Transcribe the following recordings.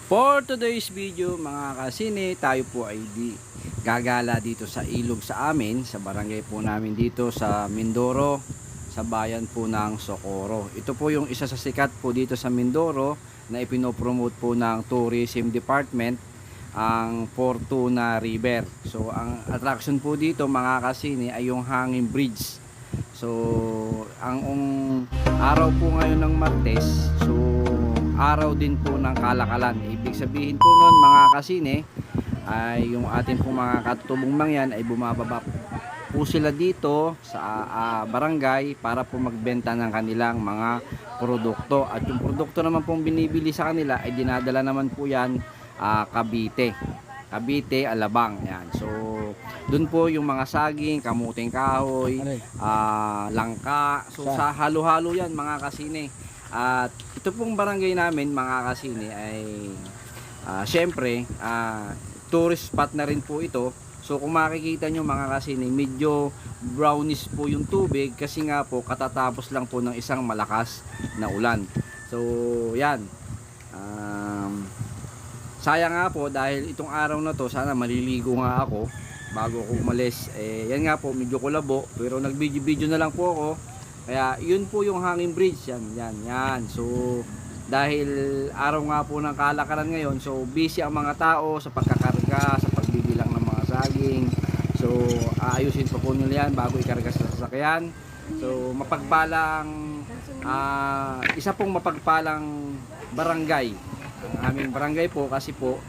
For today's video mga kasine, tayo po ay gagala dito sa ilog sa amin, sa barangay po namin dito sa Mindoro, sa bayan po ng Socorro. Ito po yung isa sa sikat po dito sa Mindoro na ipinopromote po ng Tourism Department, ang Fortuna River. So ang attraction po dito mga kasine ay yung hanging bridge. So ang araw po ngayon ng Martes, so araw din po ng kalakalan. Ibig sabihin po nun mga kasine ay yung ating po mga katutubong mangyan ay bumababa po sila dito sa barangay para po magbenta ng kanilang mga produkto. At yung produkto naman pong binibili sa kanila ay dinadala naman po yan Cavite, Alabang. Yan. So dun po yung mga saging, kamuting kahoy, langka. So sa halo-halo yan mga kasine. At ito pong barangay namin mga kasine ay syempre tourist spot na rin po ito. So kung makikita nyo mga kasine, medyo brownish po yung tubig kasi nga po katatapos lang po ng isang malakas na ulan. So yan, sayang nga po dahil itong araw na to sana maliligo nga ako bago ako umalis. Yan nga po, medyo kulabo pero nag-video na lang po ako. Kaya yun po yung hanging bridge, yan. So dahil araw nga po ng kalakaran ngayon, so busy ang mga tao sa pagkakarga, sa pagbibilang ng mga saging. So aayusin pa po nila yan bago ikarga sa sasakyan. So isa pong mapagpalang barangay ang aming barangay po kasi po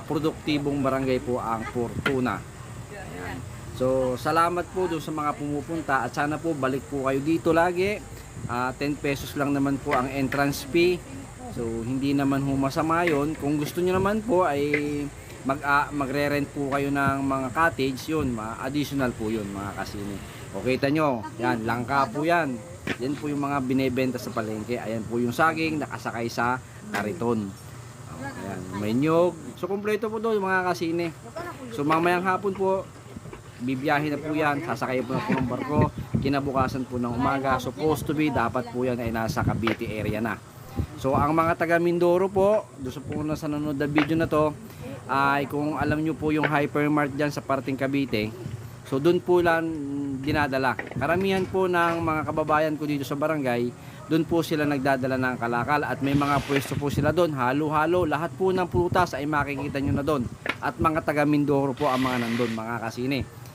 produktibong barangay po ang Fortuna. Ayan. So salamat po doon sa mga pumupunta at sana po balik po kayo dito lagi. 10 pesos lang naman po ang entrance fee. So hindi naman masama yun. Kung gusto niyo naman po ay magre-rent po kayo ng mga cottage, yun, additional po yun mga kasine. Okay, kita nyo, yan, langka po yan. Yan po yung mga binebenta sa palengke. Ayan po yung saging nakasakay sa kariton. Ayan, may nyog. So kompleto po doon mga kasine. So mamayang hapon po bibiyahin na po yan, sasakay po na po ng barko, kinabukasan po ng umaga. Supposed to be, dapat po yan ay nasa Cavite area na. So ang mga taga Mindoro po, doon po na sa nanonood na video na to, ay kung alam nyo po yung hypermart dyan sa parting Cavite, so doon po lang dinadala. Karamihan po ng mga kababayan ko dito sa barangay, doon po sila nagdadala ng kalakal at may mga pwesto po sila doon, halo-halo, lahat po ng prutas ay makikita nyo na doon. At mga taga Mindoro po ang mga nandun mga kasine.